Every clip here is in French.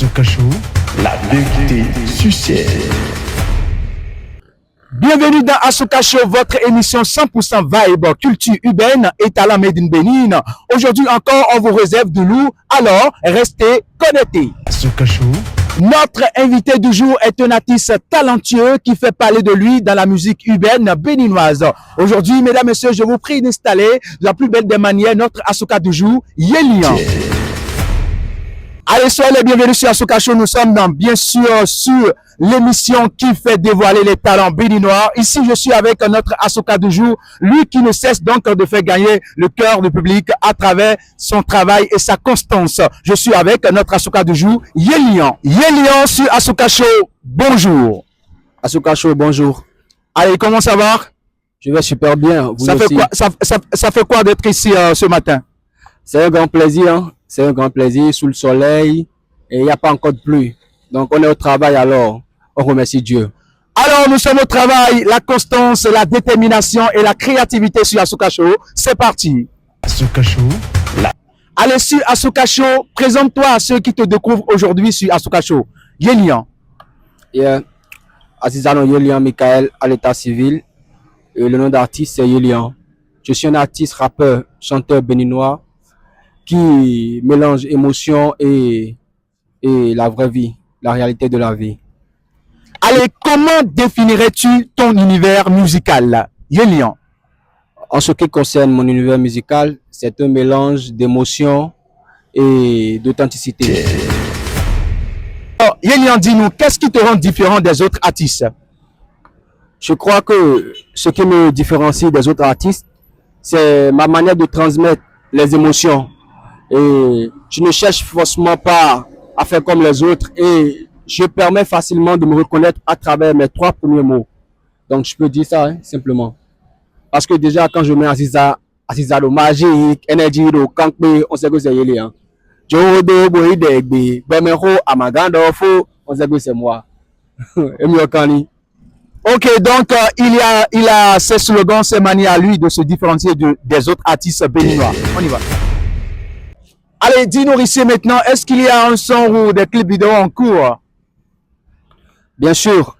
Asuka Show, la vérité succède. Bienvenue dans Asuka Show, votre émission 100% vibe, culture urbaine et talent made in Benin. Aujourd'hui encore, on vous réserve du lourd, alors restez connectés. Asuka Show. Notre invité du jour est un artiste talentueux qui fait parler de lui dans la musique urbaine béninoise. Aujourd'hui, mesdames et messieurs, je vous prie d'installer de la plus belle des manières notre Asuka du jour, Yelian. Allez, soyez les bienvenus sur Asuka Show. Nous sommes bien sûr sur l'émission qui fait dévoiler les talents béninois. Ici, je suis avec notre Asuka du jour, lui qui ne cesse donc de faire gagner le cœur du public à travers son travail et sa constance. Je suis avec notre Asuka du jour, Yelian. Yelian sur Asuka Show, bonjour. Asuka Show, bonjour. Allez, comment ça va? Je vais super bien. Vous Ça fait aussi. quoi, ça fait quoi d'être ici ce matin? C'est un grand plaisir, hein. C'est un grand plaisir sous le soleil et il n'y a pas encore de pluie. Donc on est au travail alors. On remercie Dieu. Alors nous sommes au travail, la constance, la détermination et la créativité sur Asuka Show. C'est parti. Asuka Show, Allez sur Asuka Show, présente-toi à ceux qui te découvrent aujourd'hui sur Asuka Show. Yelian. Yeah. Azizano Yelian Michael à l'état civil. Et le nom d'artiste c'est Yelian. Je suis un artiste, rappeur, chanteur béninois qui mélange émotion et la vraie vie, la réalité de la vie. Allez, comment définirais-tu ton univers musical, Yelian? En ce qui concerne mon univers musical, c'est un mélange d'émotion et d'authenticité. Oh, Yelian, dis-nous, qu'est-ce qui te rend différent des autres artistes? Je crois que ce qui me différencie des autres artistes, c'est ma manière de transmettre les émotions. Et je ne cherche forcément pas à faire comme les autres et je permets facilement de me reconnaître à travers mes 3 premiers mots. Donc je peux dire ça hein, simplement. Parce que déjà quand je mets Aziza do magique, énergie do kankpe, on sait que c'est Yeli. Hein. Jodo boidegbe, bemeho amagandofo, on sait que c'est moi. Et Miokani. Ok, donc il a ses slogans, ses manières à lui de se différencier des autres artistes béninois. On y va. Allez, dis-nous ici maintenant, est-ce qu'il y a un son ou des clips vidéo en cours? Bien sûr,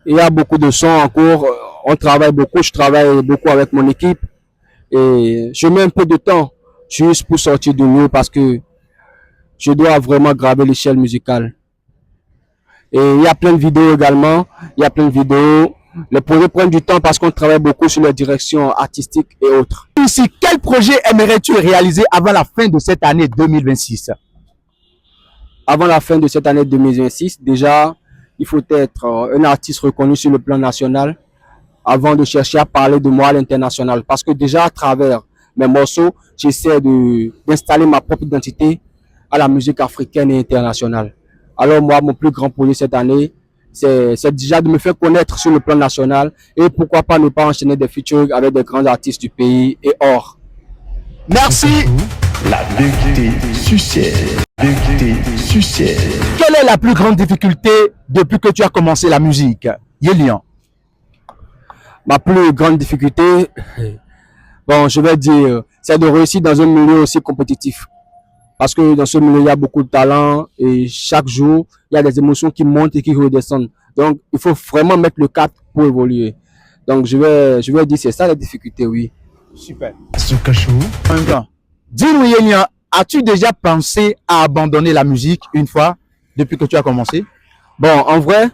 il y a beaucoup de sons en cours. On travaille beaucoup, je travaille beaucoup avec mon équipe. Et je mets un peu de temps juste pour sortir de l'eau parce que je dois vraiment graver l'échelle musicale. Et il y a plein de vidéos également. Il y a plein de vidéos. Les projets prennent du temps parce qu'on travaille beaucoup sur les directions artistiques et autres. Ici, quel projet aimerais-tu réaliser avant la fin de cette année 2026? Avant la fin de cette année 2026, déjà, il faut être un artiste reconnu sur le plan national avant de chercher à parler de moi à l'international. Parce que déjà, à travers mes morceaux, j'essaie d'installer ma propre identité à la musique africaine et internationale. Alors moi, mon plus grand projet cette année, c'est déjà de me faire connaître sur le plan national et pourquoi pas ne pas enchaîner des featuring avec des grands artistes du pays et hors. Merci. la vérité succède. Vérité succède. Quelle est la plus grande difficulté depuis que tu as commencé la musique, Yelian? Ma plus grande difficulté, bon, je vais dire, c'est de réussir dans un milieu aussi compétitif. Parce que dans ce milieu, il y a beaucoup de talent et chaque jour, il y a des émotions qui montent et qui redescendent. Donc, il faut vraiment mettre le cap pour évoluer. Donc, je vais dire, c'est ça la difficulté, oui. Super. Asuka Show, Dis-nous, Yelian, as-tu déjà pensé à abandonner la musique une fois depuis que tu as commencé? Bon, en vrai,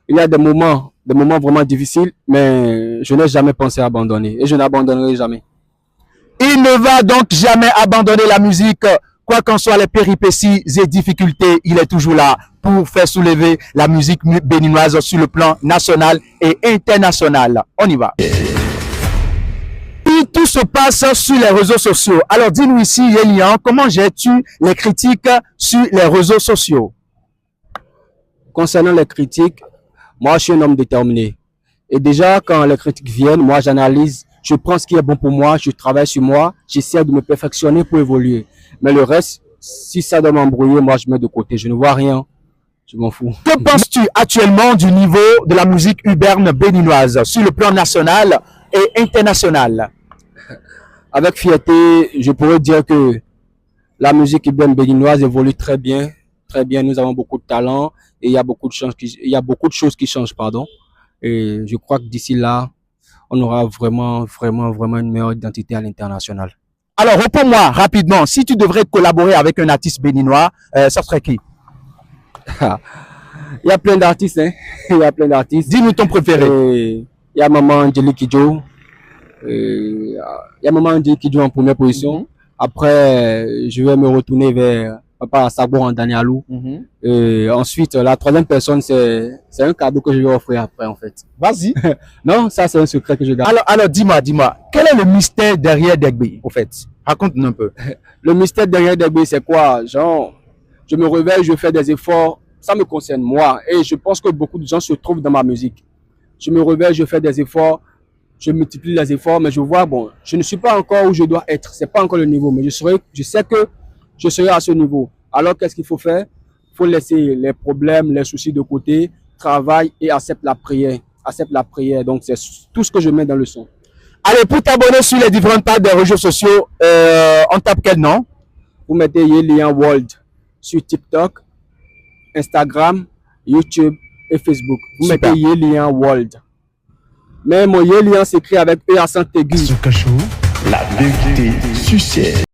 il y a des moments vraiment difficiles, mais je n'ai jamais pensé à abandonner et je n'abandonnerai jamais. Il ne va donc jamais abandonner la musique. Quoi qu'en soient les péripéties et difficultés, il est toujours là pour faire soulever la musique béninoise sur le plan national et international. On y va. Puis tout se passe sur les réseaux sociaux. Alors dis-nous ici, Yelian, comment gères-tu les critiques sur les réseaux sociaux? Concernant les critiques, moi, je suis un homme déterminé. Et déjà, quand les critiques viennent, moi, j'analyse, je prends ce qui est bon pour moi, je travaille sur moi, j'essaie de me perfectionner pour évoluer. Mais le reste, si ça doit m'embrouiller, moi, je mets de côté. Je ne vois rien. Je m'en fous. Que penses-tu actuellement du niveau de la musique urbaine béninoise sur le plan national et international? Avec fierté, je pourrais dire que la musique urbaine béninoise évolue très bien très bien, nous avons beaucoup de talent et il y a beaucoup de choses qui changent, pardon. Et je crois que d'ici là, on aura vraiment une meilleure identité à l'international. Alors, réponds-moi rapidement. Si tu devrais collaborer avec un artiste béninois, ça serait qui? Il y a plein d'artistes, hein. Il y a plein d'artistes. Dis-nous ton préféré. Et il y a Maman Angelique Kidjo. Il y a Maman Angelique Kidjo en première position. Après, je vais me retourner vers Papa Sabor en Danielou. Et ensuite, la troisième personne, c'est un cadeau que je vais offrir après, en fait. Vas-y. Non, ça, c'est un secret que je garde. Alors dis-moi, quel est le mystère derrière Degbe, au fait? Raconte-nous un peu. Le mystère derrière Degbe, c'est quoi? Genre, je me réveille, je fais des efforts. Ça me concerne moi. Et je pense que beaucoup de gens se trouvent dans ma musique. Je me réveille, je fais des efforts. Je multiplie les efforts, mais je vois, bon, je ne suis pas encore où je dois être. C'est pas encore le niveau, mais je sais que je serai à ce niveau. Alors, qu'est-ce qu'il faut faire? Il faut laisser les problèmes, les soucis de côté, travaille et accepte la prière. Accepte la prière. Donc, c'est tout ce que je mets dans le son. Allez, pour t'abonner sur les différentes pages des réseaux sociaux, on tape quel nom? Vous mettez Yelian World sur TikTok, Instagram, YouTube et Facebook. Vous Super. mettez Yelian World. Mais mon Yelian s'écrit avec E accent aigu. Asoka Show, la vérité sur scène.